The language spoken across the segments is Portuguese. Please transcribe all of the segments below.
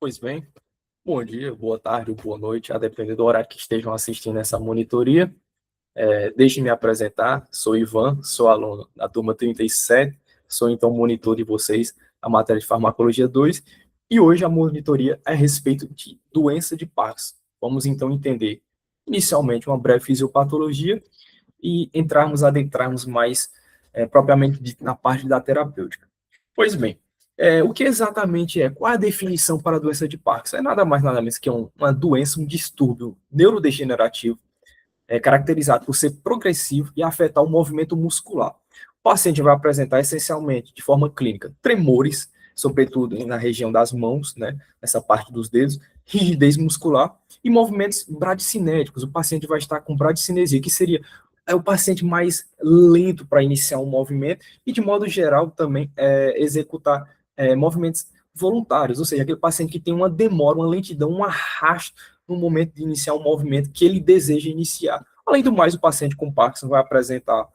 Pois bem, bom dia, boa tarde ou boa noite, a depender do horário que estejam assistindo essa monitoria. Deixe me apresentar, sou Ivan, sou aluno da turma 37, sou então monitor de vocês a matéria de Farmacologia 2, e hoje a monitoria é a respeito de doença de Parkinson. Vamos então entender inicialmente uma breve fisiopatologia e adentrarmos mais propriamente dito na parte da terapêutica. Pois bem, o que exatamente é? Qual a definição para a doença de Parkinson? É nada mais nada menos que uma doença, um distúrbio neurodegenerativo, caracterizado por ser progressivo e afetar o movimento muscular. O paciente vai apresentar essencialmente, de forma clínica, tremores, sobretudo na região das mãos, né, nessa parte dos dedos, rigidez muscular e movimentos bradicinéticos. O paciente vai estar com bradicinesia, que seria o paciente mais lento para iniciar um movimento e, de modo geral, também executar movimentos voluntários, ou seja, aquele paciente que tem uma demora, uma lentidão, um arrasto no momento de iniciar um movimento que ele deseja iniciar. Além do mais, o paciente com Parkinson vai apresentar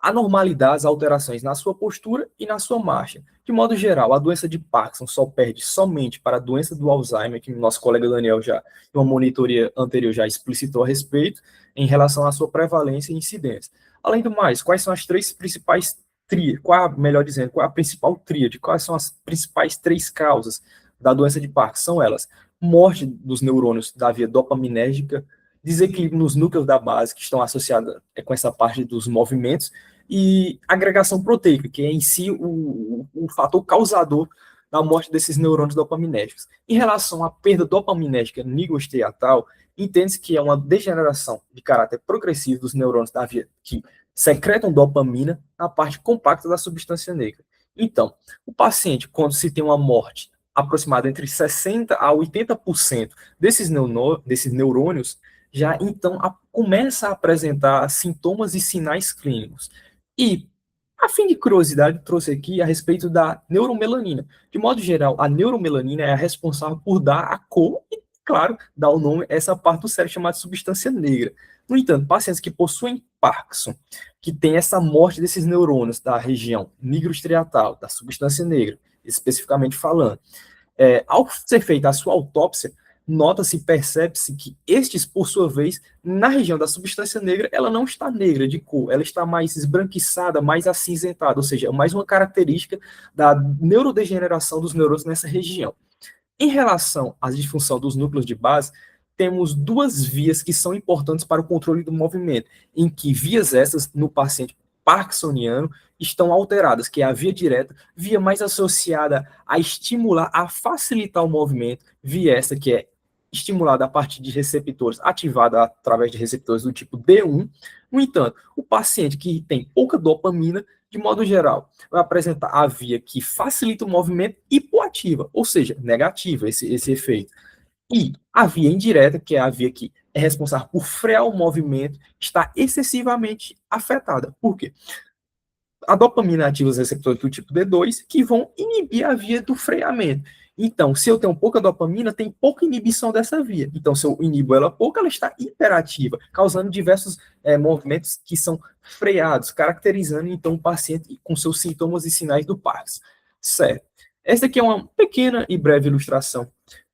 anormalidades, alterações na sua postura e na sua marcha. De modo geral, a doença de Parkinson só perde somente para a doença do Alzheimer, que o nosso colega Daniel já, em uma monitoria anterior, já explicitou a respeito, em relação à sua prevalência e incidência. Além do mais, quais são as três principais tríades, melhor dizendo, qual é a principal tríade, quais são as principais três causas da doença de Parkinson? São elas: morte dos neurônios da via dopaminérgica, desequilíbrio nos núcleos da base, que estão associados com essa parte dos movimentos, e agregação proteica, que é em si o fator causador da morte desses neurônios dopaminérgicos. Em relação à perda dopaminérgica nigrostriatal, entende-se que é uma degeneração de caráter progressivo dos neurônios da via que secretam dopamina na parte compacta da substância negra. Então, o paciente, quando se tem uma morte aproximada entre 60% a 80% desses neurônios, já então começa a apresentar sintomas e sinais clínicos. E, a fim de curiosidade, trouxe aqui a respeito da neuromelanina. De modo geral, a neuromelanina é a responsável por dar a cor e, claro, dar o nome a essa parte do cérebro chamada substância negra. No entanto, pacientes que possuem Parkinson, que tem essa morte desses neurônios da região nigrostriatal, da substância negra, especificamente falando, ao ser feita a sua autópsia, nota-se, percebe-se que estes, por sua vez, na região da substância negra, ela não está negra de cor, ela está mais esbranquiçada, mais acinzentada, ou seja, mais uma característica da neurodegeneração dos neurônios nessa região. Em relação à disfunção dos núcleos de base, temos duas vias que são importantes para o controle do movimento, em que vias essas, no paciente parkinsoniano, estão alteradas, que é a via direta, via mais associada a estimular, a facilitar o movimento, via essa que é estimulada a partir de receptores, ativada através de receptores do tipo D1. No entanto, o paciente que tem pouca dopamina, de modo geral, vai apresentar a via que facilita o movimento hipoativa, ou seja, negativa esse efeito. E a via indireta, que é a via que é responsável por frear o movimento, está excessivamente afetada. Por quê? A dopamina ativa os receptores do tipo D2, que vão inibir a via do freamento. Então, se eu tenho pouca dopamina, tem pouca inibição dessa via. Então, se eu inibo ela pouco, ela está hiperativa, causando diversos movimentos que são freados, caracterizando, então, o paciente com seus sintomas e sinais do Parkinson. Certo. Essa aqui é uma pequena e breve ilustração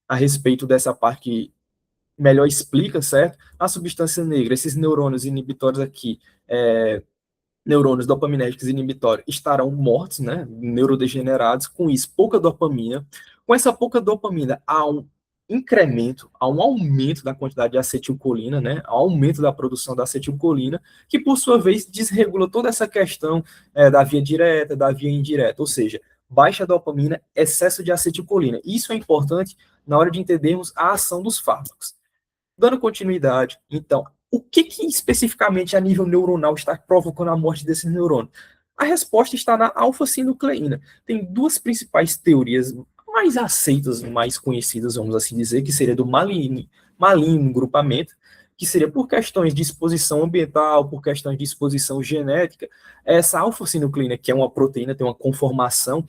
a respeito dessa parte que melhor explica, certo? A substância negra, esses neurônios inibitórios aqui, neurônios dopaminérgicos inibitórios estarão mortos, né, neurodegenerados, com isso, pouca dopamina. Com essa pouca dopamina, há um incremento, há um aumento da quantidade de acetilcolina, né, há um aumento da produção da acetilcolina, que, por sua vez, desregula toda essa questão da via direta, da via indireta, ou seja, baixa dopamina, excesso de acetilcolina. Isso é importante na hora de entendermos a ação dos fármacos. Dando continuidade, então, o que especificamente a nível neuronal está provocando a morte desses neurônios? A resposta está na alfa-sinucleína. Tem duas principais teorias mais aceitas, mais conhecidas, vamos assim dizer, que seria do maligno grupamento, que seria por questões de exposição ambiental, por questões de exposição genética. Essa alfa-sinucleína, que é uma proteína, tem uma conformação,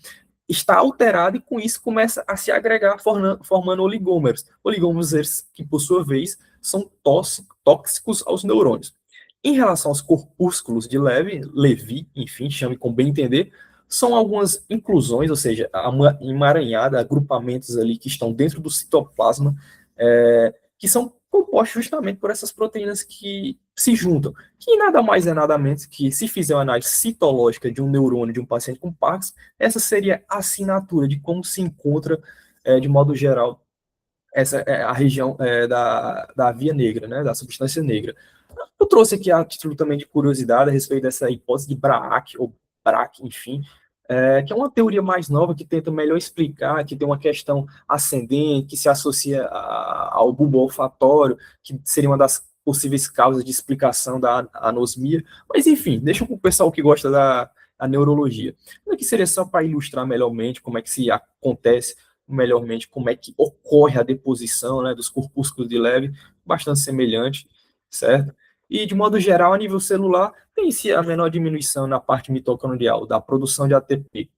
está alterada e com isso começa a se agregar formando oligômeros. Oligômeros que, por sua vez, são tóxicos aos neurônios. Em relação aos corpúsculos de Levi, enfim, chame como bem entender, são algumas inclusões, ou seja, emaranhada, agrupamentos ali que estão dentro do citoplasma, que são compostos justamente por essas proteínas que se juntam, que nada mais é nada menos que, se fizer uma análise citológica de um neurônio de um paciente com Parkinson, essa seria a assinatura de como se encontra, de modo geral, essa é a região da via negra, né, da substância negra. Eu trouxe aqui a título também de curiosidade a respeito dessa hipótese de Braack, ou Braque, enfim, que é uma teoria mais nova que tenta melhor explicar, que tem uma questão ascendente, que se associa ao bulbo olfatório, que seria uma das possíveis causas de explicação da anosmia. Mas, enfim, deixa para o pessoal que gosta da neurologia. Aqui seria só para ilustrar melhormente como é que se acontece, melhormente como é que ocorre a deposição, né, dos corpúsculos de Levy, bastante semelhante, certo? E, de modo geral, a nível celular, tem-se a menor diminuição na parte mitocondrial da produção de ATP,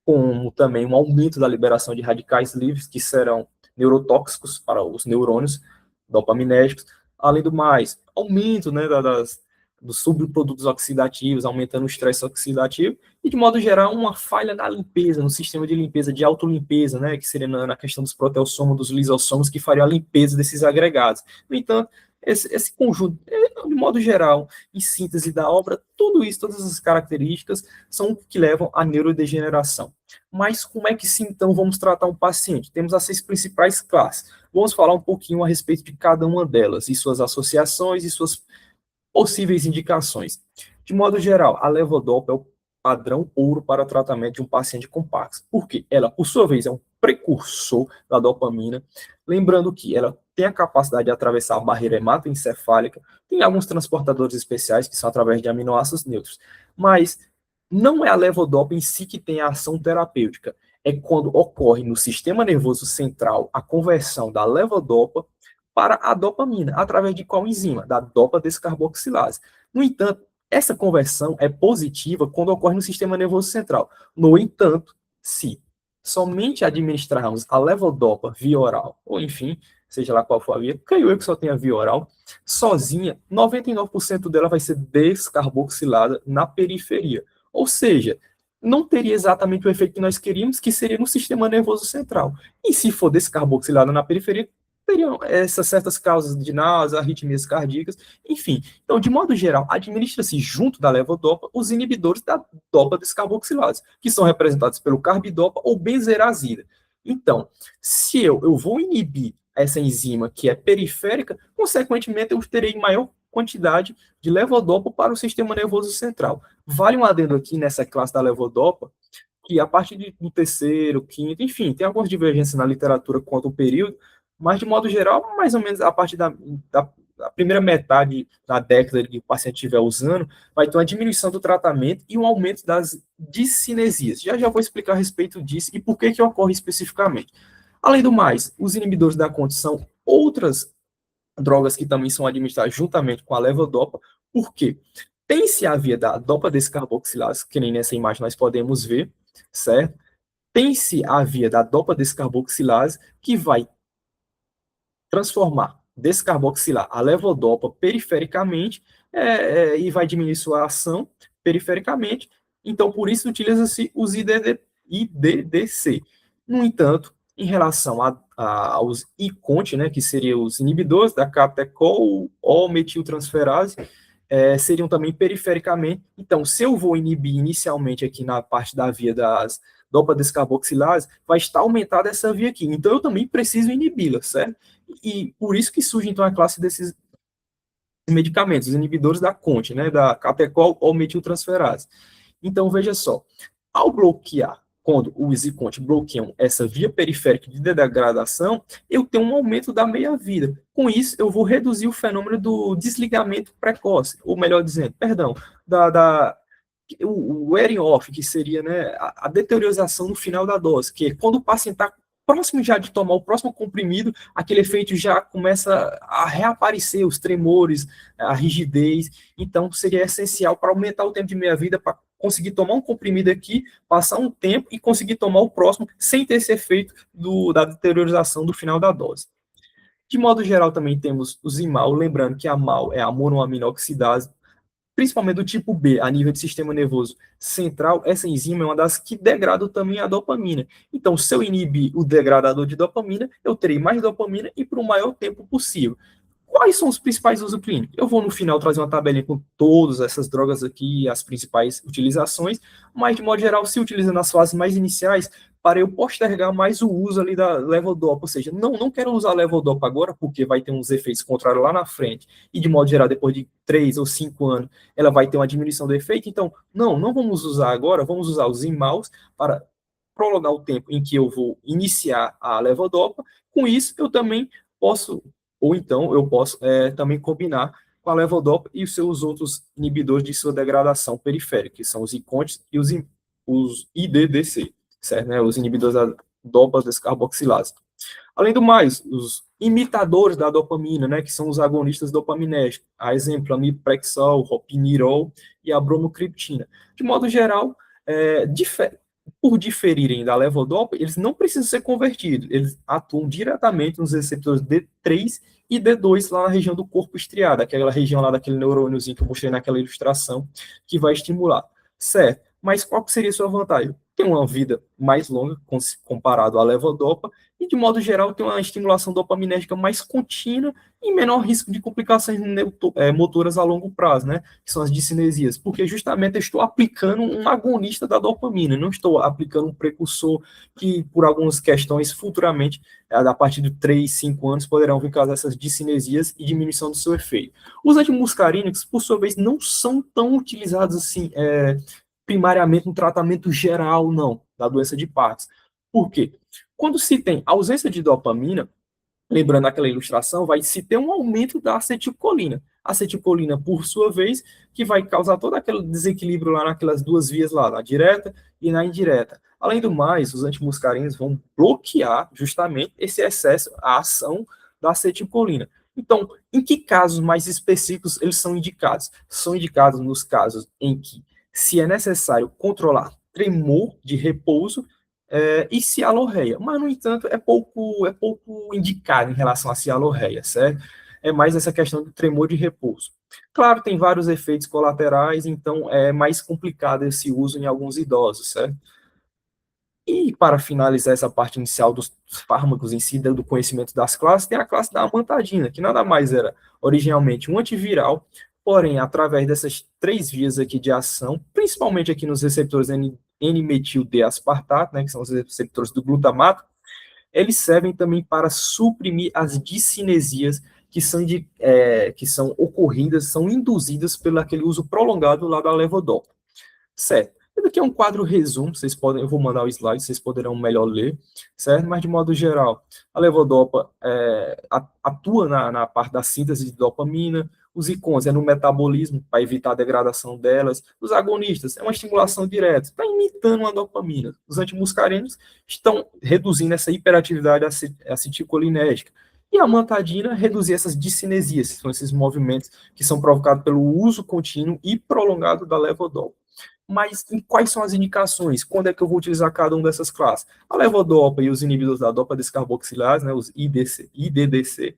como também um aumento da liberação de radicais livres, que serão neurotóxicos para os neurônios dopaminérgicos. Além do mais, aumento, né, dos subprodutos oxidativos, aumentando o estresse oxidativo, e, de modo geral, uma falha na limpeza, no sistema de limpeza, de autolimpeza, né, que seria na questão dos proteossomos, dos lisossomos, que faria a limpeza desses agregados. No entanto, esse conjunto, de modo geral, em síntese da obra, tudo isso, todas essas características, são o que levam à neurodegeneração. Mas como é que, sim, então, vamos tratar um paciente? Temos as 6 principais classes. Vamos falar um pouquinho a respeito de cada uma delas, e suas associações e suas possíveis indicações. De modo geral, a levodopa é o padrão ouro para o tratamento de um paciente com Parkinson. Por quê? Ela, por sua vez, é um precursor da dopamina, lembrando que ela tem a capacidade de atravessar a barreira hematoencefálica, tem alguns transportadores especiais que são através de aminoácidos neutros, mas não é a levodopa em si que tem a ação terapêutica, é quando ocorre no sistema nervoso central a conversão da levodopa para a dopamina, através de qual enzima? Da dopa descarboxilase. No entanto, essa conversão é positiva quando ocorre no sistema nervoso central. No entanto, se somente administrarmos a levodopa via oral, ou enfim, seja lá qual for a via, creio eu que só tenha via oral, sozinha, 99% dela vai ser descarboxilada na periferia. Ou seja, não teria exatamente o efeito que nós queríamos, que seria no sistema nervoso central. E se for descarboxilada na periferia, teriam essas certas causas de náusea, arritmias cardíacas, enfim. Então, de modo geral, administra-se junto da levodopa os inibidores da dopa descarboxilase, que são representados pelo carbidopa ou benzerazida. Então, se eu vou inibir essa enzima que é periférica, consequentemente eu terei maior quantidade de levodopa para o sistema nervoso central. Vale um adendo aqui nessa classe da levodopa, que a partir do terceiro, quinto, enfim, tem algumas divergências na literatura quanto ao período, mas, de modo geral, mais ou menos a partir da primeira metade da década que o paciente estiver usando, vai ter uma diminuição do tratamento e um aumento das discinesias. Já vou explicar a respeito disso e por que ocorre especificamente. Além do mais, os inibidores da CONT são outras drogas que também são administradas juntamente com a levodopa, porque tem-se a via da dopa descarboxilase, que nem nessa imagem nós podemos ver, certo? Tem-se a via da dopa descarboxilase, que vai transformar, descarboxilar a levodopa perifericamente e vai diminuir sua ação perifericamente. Então, por isso, utiliza-se os IDDC. No entanto, em relação aos ICONT, né, que seriam os inibidores da catecol ou metiltransferase, seriam também perifericamente. Então, se eu vou inibir inicialmente aqui na parte da via das dopa descarboxilase, vai estar aumentada essa via aqui. Então, eu também preciso inibi-la, certo? E por isso que surge, então, a classe desses medicamentos, os inibidores da CONT, né, da catecol ou metiltransferase. Então, veja só, ao bloquear, quando os ICONT bloqueiam essa via periférica de degradação, eu tenho um aumento da meia-vida. Com isso, eu vou reduzir o fenômeno do desligamento precoce, ou melhor dizendo, perdão, o wearing off, que seria, né, a deteriorização no final da dose, que é quando o paciente está próximo já de tomar o próximo comprimido, aquele efeito já começa a reaparecer, os tremores, a rigidez. Então, seria essencial para aumentar o tempo de meia-vida, para conseguir tomar um comprimido aqui, passar um tempo e conseguir tomar o próximo, sem ter esse efeito da deteriorização do final da dose. De modo geral, também temos o Zimal, lembrando que a MAL é a monoaminoxidase, principalmente do tipo B, a nível de sistema nervoso central, essa enzima é uma das que degrada também a dopamina. Então, se eu inibir o degradador de dopamina, eu terei mais dopamina e por um maior tempo possível. Quais são os principais usos clínicos? Eu vou no final trazer uma tabelinha com todas essas drogas aqui, as principais utilizações, mas de modo geral se utiliza nas fases mais iniciais para eu postergar mais o uso ali da levodopa, ou seja, não quero usar a levodopa agora porque vai ter uns efeitos contrários lá na frente e de modo geral depois de 3 ou 5 anos ela vai ter uma diminuição do efeito, então não vamos usar agora, vamos usar os imaus para prolongar o tempo em que eu vou iniciar a levodopa, com isso eu também posso ou então eu posso também combinar com a levodopa e os seus outros inibidores de sua degradação periférica, que são os ICONTs e os IDDC, certo? Né? Os inibidores da dopa descarboxilase. Além do mais, os imitadores da dopamina, né, que são os agonistas dopaminérgicos, a exemplo, a miprexol, ropinirol e a bromocriptina. De modo geral, por diferirem da levodopa, eles não precisam ser convertidos, eles atuam diretamente nos receptores D3 e D2 lá na região do corpo estriado, aquela região lá daquele neurôniozinho que eu mostrei naquela ilustração, que vai estimular. Certo, mas qual que seria a sua vantagem? Tem uma vida mais longa comparado à levodopa e, de modo geral, tem uma estimulação dopaminérgica mais contínua e menor risco de complicações motoras a longo prazo, né? Que são as discinesias, porque justamente eu estou aplicando um agonista da dopamina, não estou aplicando um precursor que, por algumas questões, futuramente, a partir de 3, 5 anos, poderão vir causar essas discinesias e diminuição do seu efeito. Os antimuscarínicos, por sua vez, não são tão utilizados assim, primariamente no tratamento geral, não, da doença de Parkinson. Por quê? Quando se tem ausência de dopamina, lembrando aquela ilustração, vai se ter um aumento da acetilcolina. A acetilcolina, por sua vez, que vai causar todo aquele desequilíbrio lá naquelas duas vias lá, na direta e na indireta. Além do mais, os antimuscarínicos vão bloquear justamente esse excesso, a ação da acetilcolina. Então, em que casos mais específicos eles são indicados? São indicados nos casos em que se é necessário controlar tremor de repouso e cialorreia, mas, no entanto, é pouco indicado em relação à cialorreia, certo? É mais essa questão do tremor de repouso. Claro, tem vários efeitos colaterais, então é mais complicado esse uso em alguns idosos, certo? E para finalizar essa parte inicial dos fármacos em si, do conhecimento das classes, tem a classe da amantadina, que nada mais era originalmente um antiviral, porém, através dessas 3 vias aqui de ação, principalmente aqui nos receptores N-metil-D-aspartato, né, que são os receptores do glutamato, eles servem também para suprimir as discinesias que são ocorridas, são induzidas pelo aquele uso prolongado lá da levodopa. Certo. Esse aqui é um quadro resumo, eu vou mandar o slide, vocês poderão melhor ler, certo? Mas, de modo geral, a levodopa atua na parte da síntese de dopamina, os ICONs é no metabolismo, para evitar a degradação delas, os agonistas é uma estimulação direta, está imitando a dopamina. Os antimuscarínicos estão reduzindo essa hiperatividade acetilcolinérgica. E a amantadina reduzir essas discinesias, que são esses movimentos que são provocados pelo uso contínuo e prolongado da levodopa. Mas quais são as indicações? Quando é que eu vou utilizar cada uma dessas classes? A levodopa e os inibidores da dopa descarboxilase, né, os IDDC,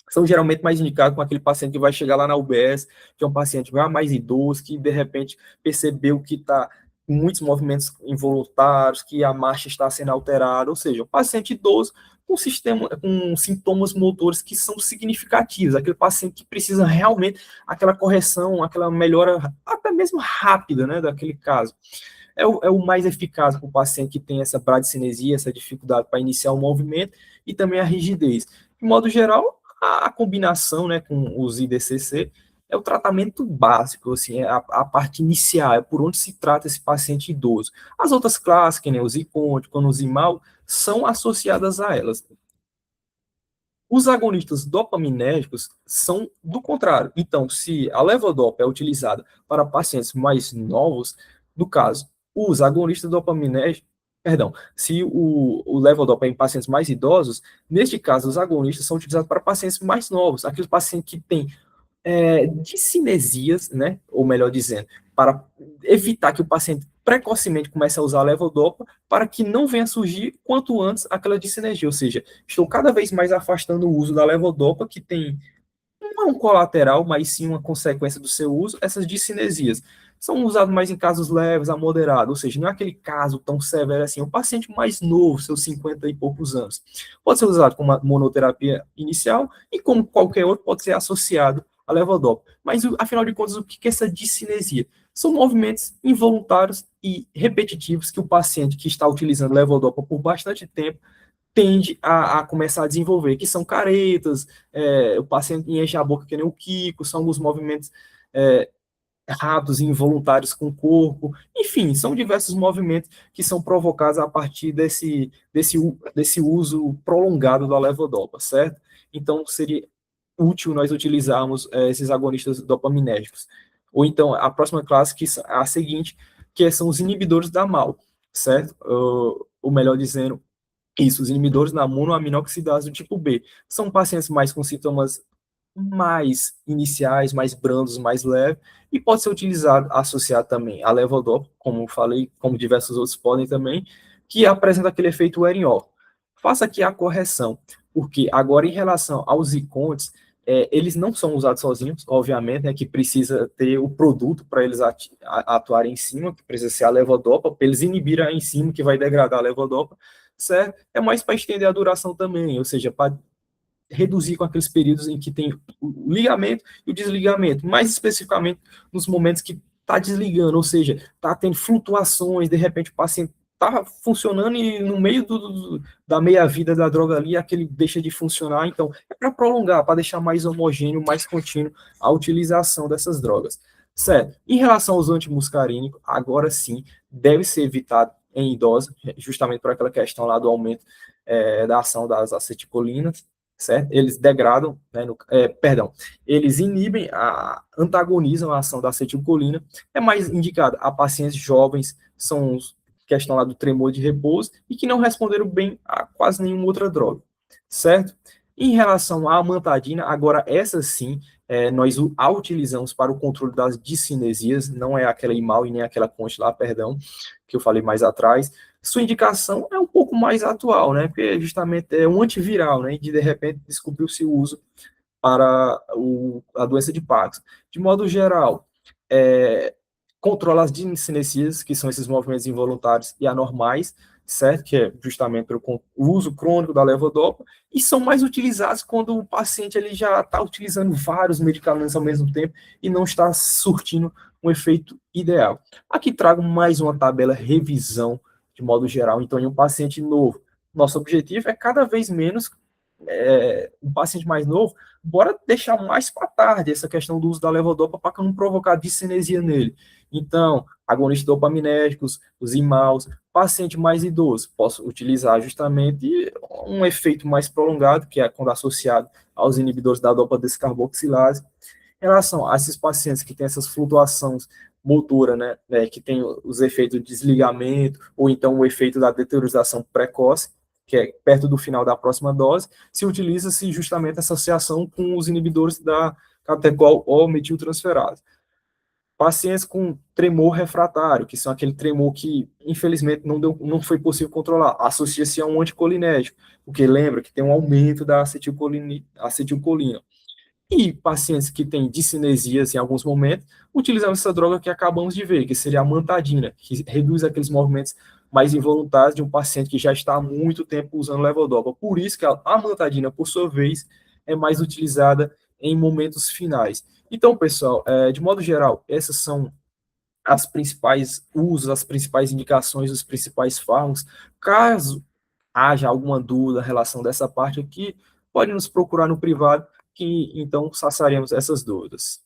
são geralmente mais indicados com aquele paciente que vai chegar lá na UBS, que é um paciente já mais idoso, que de repente percebeu que está com muitos movimentos involuntários, que a marcha está sendo alterada, ou seja, um paciente idoso com sintomas motores que são significativos, aquele paciente que precisa realmente aquela correção, aquela melhora, até mesmo rápida, né, daquele caso. É o mais eficaz para o paciente que tem essa bradicinesia, essa dificuldade para iniciar o movimento e também a rigidez. De modo geral, a combinação, né, com os IDCC é o tratamento básico, assim, é a parte inicial, é por onde se trata esse paciente idoso. As outras classes, que nem o Ziconte, o Zimal, são associadas a elas. Os agonistas dopaminérgicos são do contrário. Então, se a levodopa é utilizada para pacientes mais novos, no caso, os agonistas dopaminérgicos, perdão, se o levodopa é em pacientes mais idosos, neste caso, os agonistas são utilizados para pacientes mais novos, aqueles pacientes que têm discinesias, né, ou melhor dizendo, para evitar que o paciente precocemente comece a usar a levodopa para que não venha surgir quanto antes aquela discinesia, ou seja, estou cada vez mais afastando o uso da levodopa, que tem não é um colateral, mas sim uma consequência do seu uso, essas discinesias são usadas mais em casos leves a moderados, ou seja, não é aquele caso tão severo assim, um paciente mais novo, seus 50 e poucos anos. Pode ser usado como uma monoterapia inicial e como qualquer outro pode ser associado a levodopa. Mas, afinal de contas, o que é essa discinesia? São movimentos involuntários e repetitivos que o paciente que está utilizando levodopa por bastante tempo tende a começar a desenvolver, que são caretas, o paciente enche a boca que nem o Kiko, são alguns movimentos rápidos e involuntários com o corpo, enfim, são diversos movimentos que são provocados a partir desse uso prolongado da levodopa, certo? Então, seria útil nós utilizarmos esses agonistas dopaminérgicos. Ou então, a próxima classe, que é a seguinte, que são os inibidores da MAO, certo? Ou melhor dizendo, isso, os inibidores da monoaminoxidase do tipo B. São pacientes mais com sintomas mais iniciais, mais brandos, mais leves, e pode ser utilizado, associado também a levodopa, como falei, como diversos outros podem também, que apresenta aquele efeito wearing-off. Faça aqui a correção, porque agora em relação aos zicontes, eles não são usados sozinhos, obviamente, né, que precisa ter o produto para eles atuarem em cima, que precisa ser a levodopa, para eles inibirem a enzima que vai degradar a levodopa, certo? É mais para estender a duração também, ou seja, para reduzir com aqueles períodos em que tem o ligamento e o desligamento, mais especificamente nos momentos que está desligando, ou seja, está tendo flutuações, de repente o paciente está funcionando e no meio da meia-vida da droga ali, aquele deixa de funcionar, então é para prolongar, para deixar mais homogêneo, mais contínuo a utilização dessas drogas. Certo. Em relação aos antimuscarínicos, agora sim, deve ser evitado em idosos, justamente por aquela questão lá do aumento da ação das acetilcolinas, certo? Eles degradam, né, perdão, eles inibem, antagonizam a ação da acetilcolina, é mais indicado a pacientes jovens, são questão lá do tremor de repouso, e que não responderam bem a quase nenhuma outra droga, certo? Em relação à amantadina, agora essa sim, nós a utilizamos para o controle das discinesias, não é aquela IMAL e nem aquela Conte lá, perdão, que eu falei mais atrás. Sua indicação é um pouco mais atual, né? Porque justamente é um antiviral, né? E de repente descobriu-se o uso para a doença de Parkinson. De modo geral, controla as discinesias, que são esses movimentos involuntários e anormais, certo? Que é justamente pelo uso crônico da levodopa, e são mais utilizados quando o paciente ele já está utilizando vários medicamentos ao mesmo tempo e não está surtindo um efeito ideal. Aqui trago mais uma tabela revisão de modo geral. Então, em um paciente novo, nosso objetivo é cada vez menos um paciente mais novo, bora deixar mais para tarde essa questão do uso da levodopa para não provocar discinesia nele. Então, agonistas dopaminérgicos, os IMAUs, paciente mais idoso, posso utilizar justamente um efeito mais prolongado, que é quando associado aos inibidores da dopa descarboxilase. Em relação a esses pacientes que têm essas flutuações motora, né, que tem os efeitos de desligamento, ou então o efeito da deteriorização precoce, que é perto do final da próxima dose, se utiliza-se justamente essa associação com os inibidores da catecol ou metiltransferase. Pacientes com tremor refratário, que são aquele tremor que, infelizmente, não foi possível controlar, associa-se a um anticolinérgico, porque lembra que tem um aumento da acetilcolina. E pacientes que têm discinesias em alguns momentos, utilizam essa droga que acabamos de ver, que seria a amantadina, que reduz aqueles movimentos mais involuntários de um paciente que já está há muito tempo usando levodopa. Por isso que a amantadina, por sua vez, é mais utilizada em momentos finais. Então, pessoal, de modo geral, essas são as principais usos, as principais indicações, os principais fármacos. Caso haja alguma dúvida em relação dessa parte aqui, pode nos procurar no privado, que então saciaremos essas dúvidas.